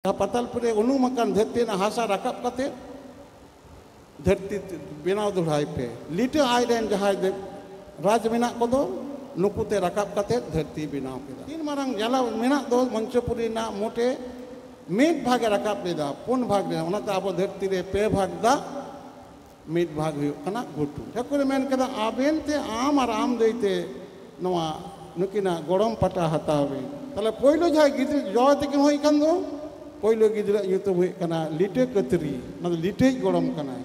Patalpure unumakan dhati na hasa rakap kate dhati binaw duhai pe lite airen jahai de raj menak kodo nukute rakap kate dhati binaw keda tin marang jala menak do Manchapuri na mote mid bhage rakap leda pun bhag de onate abo dhati re pe bhag da mid bhag huyuk kana gutu jakure men keda aben te am ar am deite noa nukina gorom pata hatawe tale poilo jahai gidri jo tekin hoi kan do Poilo gidra nyutum hui kana lite katri, nado lite gorom kana.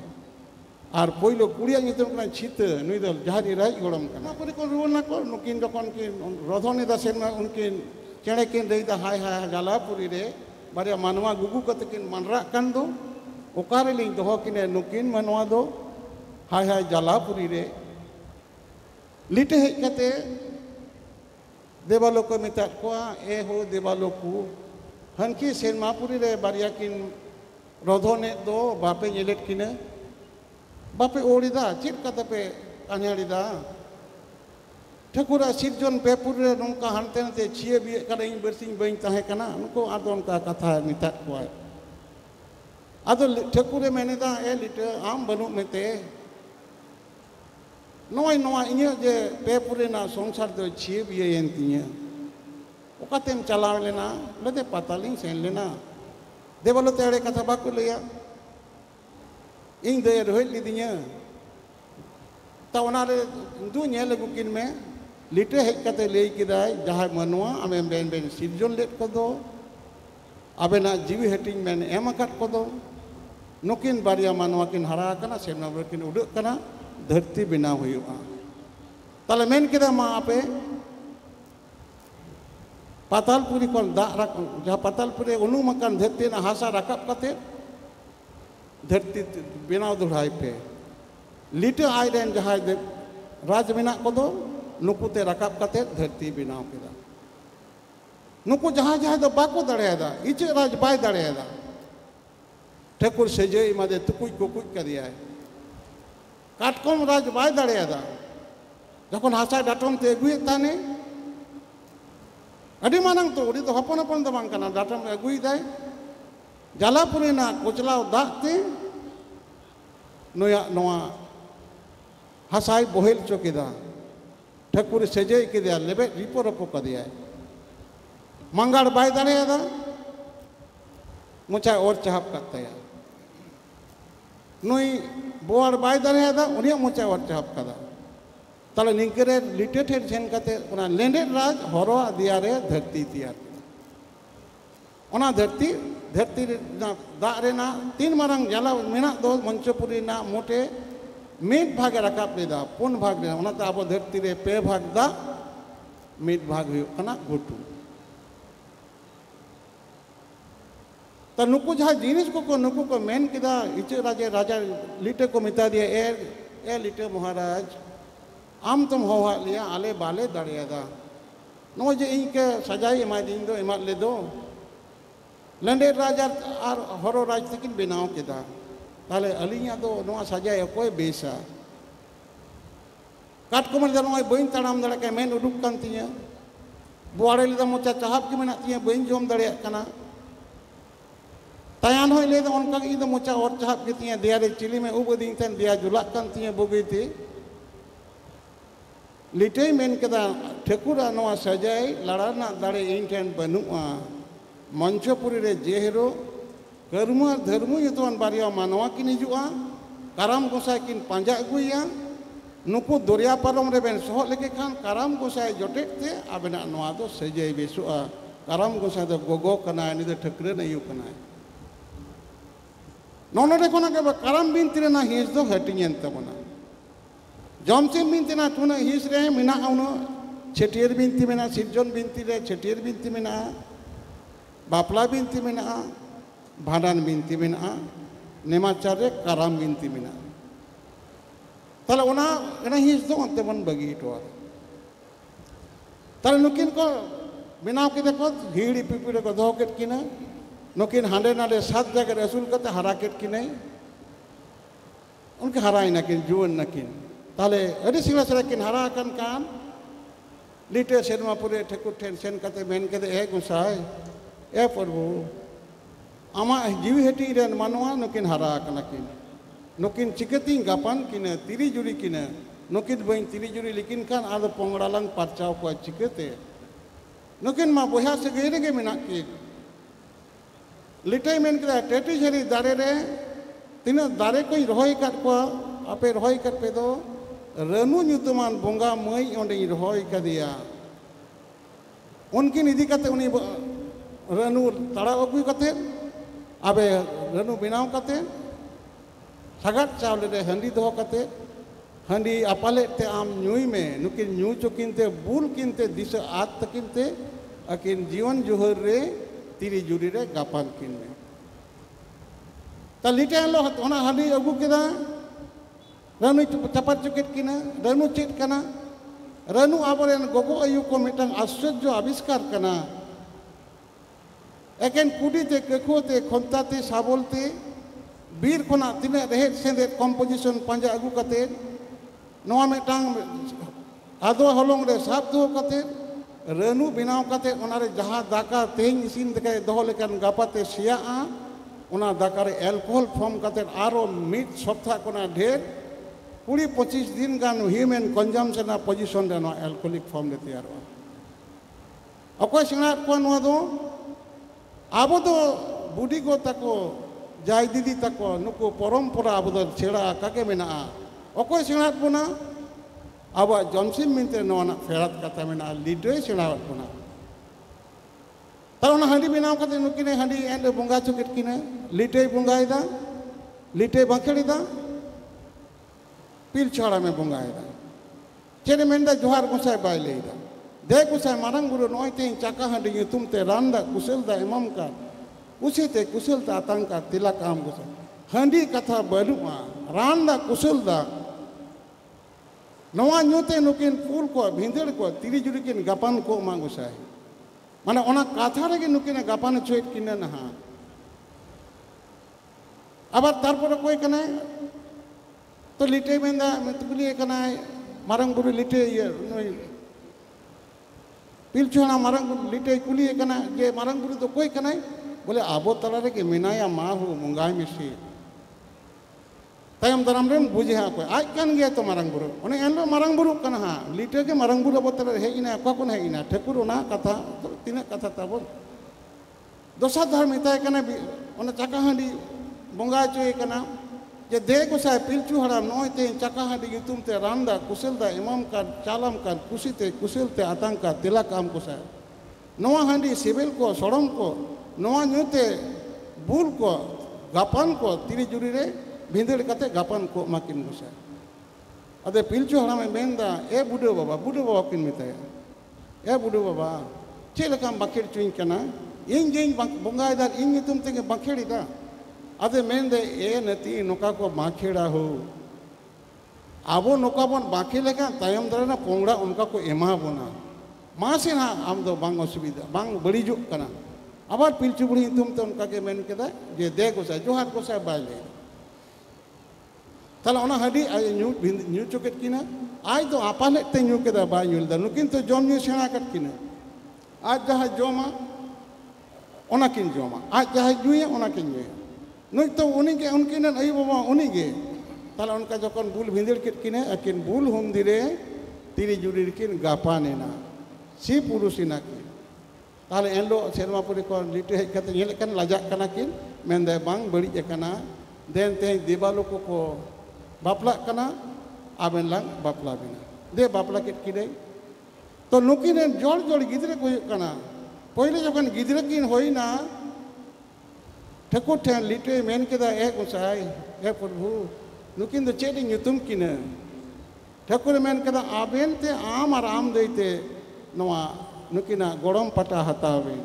Ar poilo kuria nyutum kana chita, nui dal jahari rai gorom kana. Puri kon ruon na ko, nukin dokon kin rodhone da sen ma unkin chere kin rei da hai hai jala puri re, baria manwa gugu katakin manra kan do, okare ling doho kine nukin manwa do, hai hai jala puri re. Lite hei kate devaloko mitat koa, ho devaloku. Hanki sen mapuri re bariakin rodhone do bape nyelet kine bape orida chit kata pe anyari da Thakura sirjon pepur re nongka hante nate chie bi kada ing bersing bain tahe kana unko adon ka katha mitat koai ado Thakure mene da e lite am banu mete noi inya je pepur na songsar do chie bi yen tinya Okatem chalaw lena, lede pataling sen lena. Devalo tere kata baku leya. Ing de rohit lidinya. Tawanare du nyele gukin me. Lite hek kate lei kidai jahai manua ame ben sirjon let kodo. Abena jiwi heting men emakat kodo. Nukin baria manua kin hara kana semna berkin uduk kana dharti bina huyu'a. Tale men kida ma ape Patalpuri kon dak rak jaha Patalpuri unumakan dhati na hasa rakap kate dhati binaw duhai pe lite airen jahai de raj menak kodo nukute rakap kate dhati binaw keda nuku jaha do bako dareyada iche raj bai dareyada Thakur sejai made tukuj kukuj kariya katkom raj bai dareyada jokon hasa datom te aguye tane Adi manang tu, di tu hapon tu bang kana datang agui dai. Jala puri na kuclau dak te, noa hasai bohel cokida. Thakur sejai kidia lebe ripo rapo kadiya. Mangar bai dare ada, mucai or cahap kataya. Noi boar bai dare ada, unia mucai or cahap kada. Tala ningkere lite ther sen kate ona lended raj horo diare dharti tiar ona dharti na da re na tin marang jala menak do Manchapuri na mote mid bhage rakap leda pun bhag le ona ta abo dharti re pe bhag da mid bhag huyuk kana gutu ta nuku jaha jinis ko nuku ko men kida iche raja lite ko mita dia e lite maharaj Am tum hoa liya ale bale dareyada. No je inke sajai emai din do emat le do. Lende raja ar horo raj tekin binaw keda. Tale alinya do noa sajai koy besa. Kat ko man noi bain taram dare ke men uduk kan tinya. Buare le da mocha chahap ki menak tinya bain jom dare kana. Tayan hoi le da onka ki da mocha or chahap ki tinya dia re chili me uboding tan dia julak kan tinya bogiti. Lite men keda Thakura noa sajai larana dare inten banua Manchapuri re jehero karma dharmu yutuan baria manwa kin hijua karam gosai kin panja aguya nuku doria parom re ben sohot leke kan karam gosai jotek te abena noa do sajai besua karam gosai do gogo kana ni do Thakure na yu kana nono re kona ke karam bintire na his do hatinyen tabona Jomsim binti na tuna his re mina auno chetier binti mina sirjon binti re chetier binti mina bapla binti mina bhadan binti mina nemachar re karam binti mina tala ona ena his do ante bon bagi to tala nukin ko binaw kite ko hiri pipire ko doket kina nukin hande nade sat jaga rasul kate haraket kinai unke harai nakin juan nakin Tale adi sila serakin harakan kan lite Shermapuri Thakur ten sen kate men kate gusai e Prabhu आमा जीवी Hattie rain मानवा नुकिन हारा कना किन नुकिन चिकती गापान किन तिरी जुरी किन नुकिन बई तिरी जुरी लेकिन खान आदो पोंगड़ालंग परचाव को चिकते नुकिन मा बोहा से गेरे के मिना की लिटे मेन कदा टेटी झरी दारे रे तीन दारे कोई रोहई काट को आपे रोहई काट पे दो रनु ᱧᱩᱛᱩᱢᱟᱱ बोंगा मई ओंडे रोहई कदिया उनकी निधि कते उनी रनु ताड़ा अगुई कते आबे रनु बिनाव कते सगाट चावले रे हंडी दो कते हंडी अपाले ते आम ᱧᱩᱭ में नुकिन ᱧᱩ चुकिनते बुल किनते दिस आत तकिनते अकिन जीवन जुहर रे तिरी जुरी रे गापान किन में तलिटे लो होना हंडी अगु केदा रनु चपात चुकित किना रनु चेत कना रनु आबरेन गोगो आयु को मिटन आश्चर्य आविष्कार कना एकेन कुडीते केखोते खंताते साबोलते बीर खना तिने रेहेट सेंदे कंपोजिशन पंजा अगु कते नोआ मिटांग आदो हलोंग रे साब दो कते रनु बिनाव कते ओनारे जहां दाका तेन इसिन दके दोह लेकन गापाते सिया ओना दाका रे एल्कोहल फॉर्म कते आरो मिट सप्ताह कोना ढेर 20-25 दिन गान ह्यूमन कंजम्पशन पोजिशन रे नो एल्कोहलिक फॉर्म ले तैयार अकोय सिंगना को नो दो आबो दो बुडी को तको जाय दीदी तको नुको परंपरा आबो दो छेड़ा काके मेना अकोय सिंगना पुना अब जमसिम मिनते नो ना फेरात कथा मेना लीडे सिंगना पुना तारोना हंडी बिनाव कते नुकिने हंडी एंड बोंगा चुकित किने लीटे बोंगायदा लीटे बंखेड़ीदा पील छाड़ा में बोंगायदा चेने मेंदा जोहार गुसाय बाय लेदा दे गुसाय मारंग गुरु नोयते चाका हंडी तुमते रांदा कुशलदा इमाम का उसीते कुशलता आतंका तिला काम गुसाय हंडी कथा बनुआ रांदा कुशलदा नवा न्यूते नुकिन फूल को भिंदड़ को तिरी जुरी किन गापान को मांगुसाय माने ओना कथा रे नुकिन गापान चोइट किन नहा अब तारपर कोई कने तो लिटे मेंदा मतबुली कना मारंग गुरु लिटे ये पिलचुना मारंग लिटे कुली कना जे मारंग गुरु तो कोई कना बोले आबो तला रे के मिनाया माहु मुंगाई मिसी तयम दराम रेन बुझे हा कोई आज कन गया तो मारंग गुरु ओने एनलो मारंग गुरु कना हा लिटे के मारंग गुरु बतला हे इना अका कोन हे इना ठकुर ओना कथा तो तिना कथा ताबो दोसा धर्म इताय कना ओना चाका हंडी बोंगा चोय कना जे दे गुसाय पिलचू हड़ा नोयते चाका हंडी तुमते रांदा कुशलदा इमाम का चालम का कुशीते कुशलते आतंका तिला काम कुसाय नोआ हंडी सिविल को सोड़म को नोआ न्यूते बुल को गापान को तिरी जुरी रे भिंदड़ कते गापान को माकिन गुसाय अदे पिलचू हड़ा में मेंदा ए बुडो बाबा किन मिताया ए बुडो बाबा चेलकाम बखेड़ चुई कना इन जेन बोंगायदा इन तुमते के बखेड़ीदा अदे मेंदे ए नती नोका को बाखेड़ा हो आबो नोका बन बाखे लेका तायम दरे ना पोंगड़ा उनका को एमा बोना मासे ना आम दो बांग असुविधा बांग बड़ी जुक कना आबार पिलचू बुढ़ी तुम तो उनका के मेन केदा जे दे गोसा जोहार गोसा बाले तला ओना हडी आय न्यू चुकेत किना आज तो आपाले ते न्यू केदा बा न्यूलदा नुकिन तो जम न्यू सेना कट किना आज जहा जोमा ओना किन जोमा आज जहा जुया ओना किन जुया नुई तो उन्हीं के उनकी न आई बाबा उन्हीं के ताला उनका जोकन बुल भिंदड़ किट किने अकिन बुल हम दिरे तिरी जुरी किन गापा नेना सी पुरुषिना की ताले एनलो सेरमा पुरी को लिटे हेज कते येले कन लाजा कना किन मेंदे बांग बड़ी कना देन ते देबालो को बापला कना आबेन लांग बापला बिना दे बापला किट किने तो नुकिन जोड़ जोड़ गिदरे को कना पहले जोकन गिदरे किन होइना ठकुर ठेन लिटे मेन केदा ए गुसाय ए प्रभु नुकिन दो चेडी ᱧᱩᱛᱩᱢ किने ठकुर मेन केदा आबेन ते आम और आम देते नवा नुकिना गोड़म पटा हतावे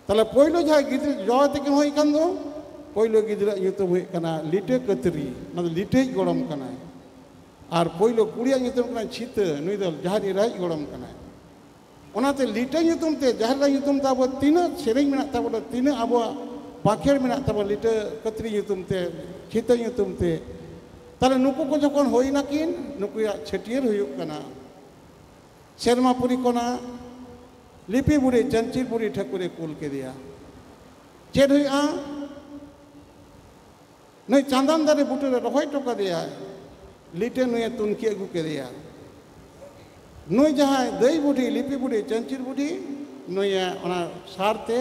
तले पहिलो जा गिद्र जोते के होई कन दो पहिलो गिद्र ᱧᱩᱛᱩᱢ होई कना लिटे कतरी मतलब लिटे गोड़म कना और पहिलो कुड़िया ᱧᱩᱛᱩᱢ कना छित नुई दो जहारी राय गोड़म कना ओनाते लिटे ᱧᱩᱛᱩᱢ ते जहार राय ᱧᱩᱛᱩᱢ ताबो तीन सेरेंग मेना ताबो तीन आबो बाखेड़ में तब लिटे कतरी ते छित ते ताले नुकु को जखन होई ना किन नुकुया छटियर हुयुक कना शर्मापुरी कोना लिपि बुढ़ी चंचीर बुढ़ी ठकुरे कुल के दिया चेद हुआ नई चांदन दारे बुटे रही टोका दिया लिटे नुए तुनकी अगू के दिया नुई जहाँ दई बुढ़ी लिपि बुढ़ी चंचिर बुढ़ी नुए सारते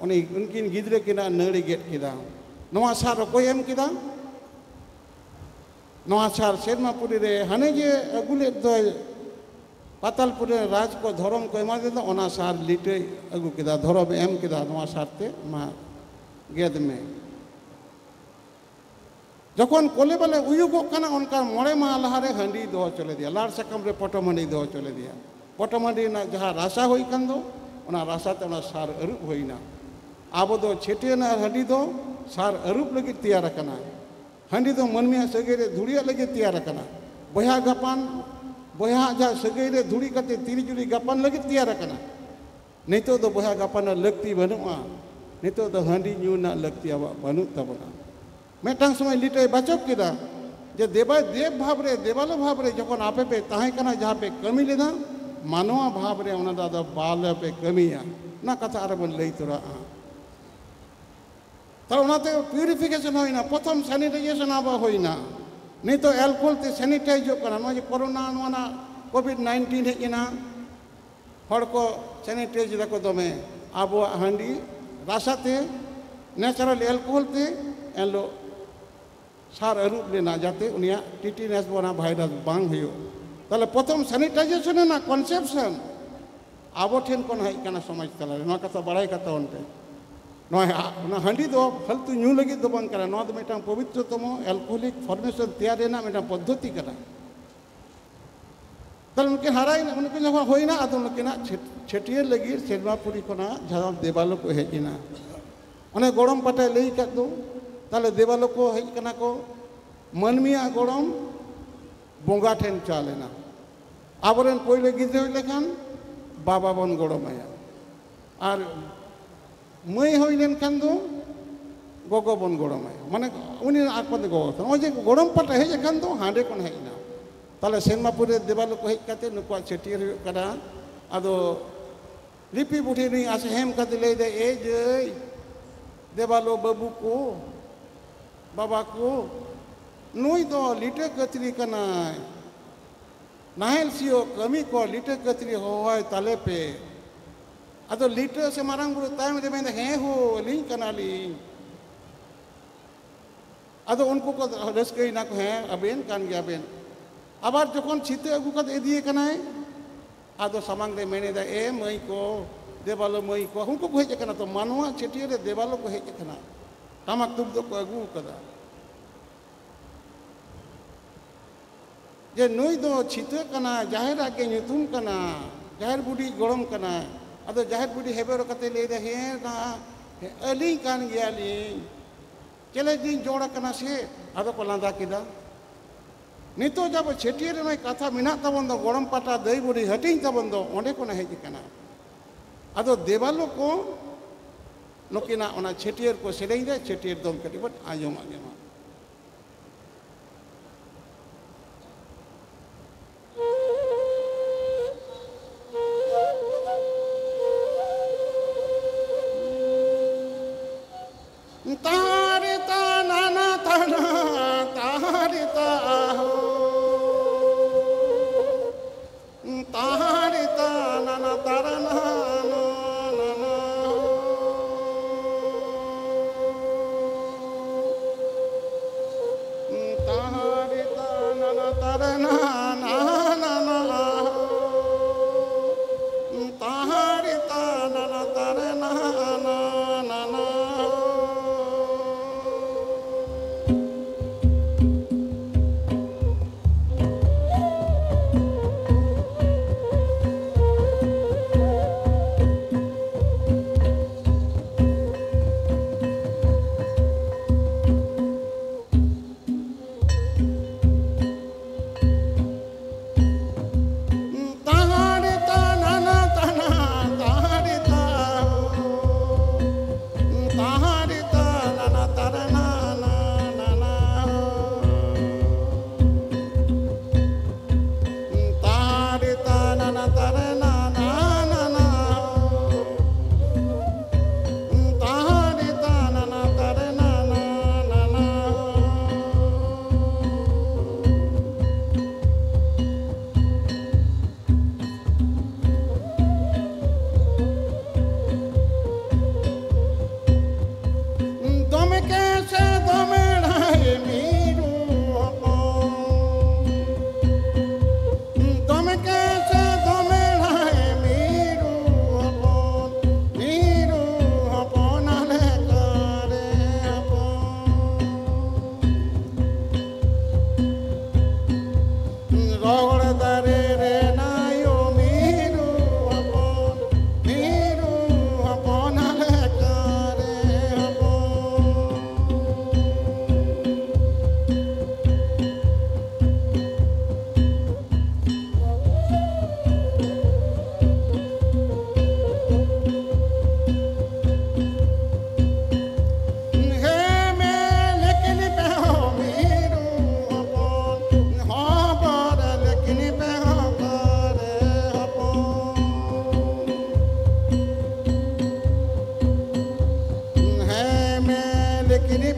उनकिन गिद्रे किना नड़ी गेट किदा नवा सार कोई एम किदा नवा सार सेरमापुरी रे हने जे अगुले दो पातालपुरी राज को धर्म को एमा देदा ओना सार लिटे अगू किदा धर्म एम किदा नवा सारते मा गेद में जखन कोले बले उयुगो कना उनका मोड़े मा लहारे हंडी दो चले दिया लाड़ सकम रे पटम हंडी दो चले दिया पटम हंडी ना जहाँ रासा होई कन दो ओना रासा ते ओना सार अरुप होइना आबो दो छेटे ना हंडी दो सार अरुप लगी तैयार कना हंडी दो मनमिया सगेरे धुड़िया लगी तैयार कना बया गपान बया जा सगेरे धुड़ी कते तिरिजुरी गपान लगी तैयार कना नितो दो बया गपान लगती बनुआ नितो दो हंडी न्यू ना लगती बनु तबना मेटांग समय लिटे बचप किदा जे देवा देव भाव रे देवालो भाव रे जखन आपे पे ताहे कना जहाँ पे कमी लेना मानवा भाव रे ओना दादा बाल पे कमिया ना कथा आरे बन लई तोरा तर ओनाते प्यूरिफिकेशन होइना प्रथम सैनिटाइजेशन आबा होइना नहीं तो एल्कोहल ते सैनिटाइज कना नो जे कोरोना नोना कोविड-19 हेजना हड़ को सैनिटाइज रखो दमे आबो हांडी रासाते नेचुरल एल्कोहल ते एलो सार अरूप लेना जाते उनिया टीटीनेस बना भाइरस बांग हुयो ताले प्रथम सैनिटाइजेशन ना कन्सेप्शन आबो ठेन कोन हाई कना समाज तला नो कथा बड़ाई कथा उनते नो ना हंडी दो फालतू न्यू लगी दो बांग करा नो दो मेटा पवित्रतम एल्कोहलिक फॉर्मेशन तैयार देना मेटा पद्धति करा ताले उनके हराई उनके जब होइना आदो उनके ना छेटियर लगी सेरमापुरी कोना जहां देवालो को हेजिना उन्हें गोड़म पटे लई का दो ताले देवालो को हेज कना को मनमिया गोड़म बोंगा ठेन चालेना आबरेन पहिले गिद्रे होई लेखान बाबा बन गोड़म आया और मई होई लेन खान दो गोगो बन गोड़म आया माने उनी आकपदे गोगो ओ जे गोड़म पटे हेज खान दो हांडे कोन हेजना ताले सेनमापुरे देवालो को हेज काते नुको छेटियर हुई कना आदो लिपि बुढ़ी नहीं आसे हेम काते ले दे ए जे देवालो बाबू को बाबा को नुई दो लिटे कतरी कना नाहेल सियो कमी को लिटे कतरी होय ताले पे अदो लिटे से मारंग बुरु तायम दे में हे हो लिंग कना लिंग अदो उनको को रसकई ना को है अबेन कान गया बेन आबार जखन छिते अगु कत एदिए कनाय आदो सामांग रे मेने दा ए मई को देवालो मई को उनको को हेज कना तो मानवा छेटिये रे देवालो को हेज कना टामक तुम तो को अगु कदा जे नुई दो छिते कना जाहिर आगे नुतुम कना जाहिर बुढ़ी गोड़म कना अदो जाहिर बुढ़ी हेबेरो कते ले दे हे ना अली कान गया ली चले दिन जोड़ा कना से अदो को लांदा किदा नितो जब छेटिये रे नय कथा मिना तबन दो गोड़म पाटा दई बुढ़ी हटिंग तबन दो ओंडे को हेज कना अदो देवालो को नुकिना ओना छेटियर को सेरेंग दे छेटियर दम कटी बट आजम आगे मा तारे ता नाना ताना तारे ता हो तारे ता नाना तारा ना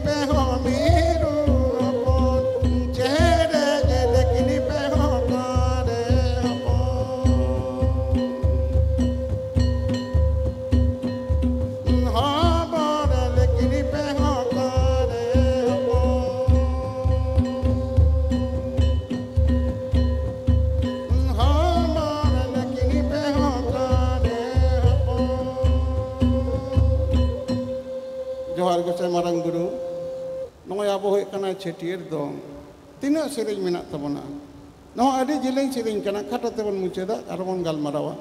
पे हो मीरू अपन चेहरे जे देखनी पे हो कारे अपन हाँ बारे देखनी पे हो कारे अपन हाँ बारे देखनी पे हो कारे अपन जोहार गोसाई मारंग गुरु नॉय आबो होय कना छेटियर दong तीना सेरेñ मेना तबना नॉ आदि जिलें सेरेñ कना खाटा तेबन मुचेदा आरो बन गालमारावा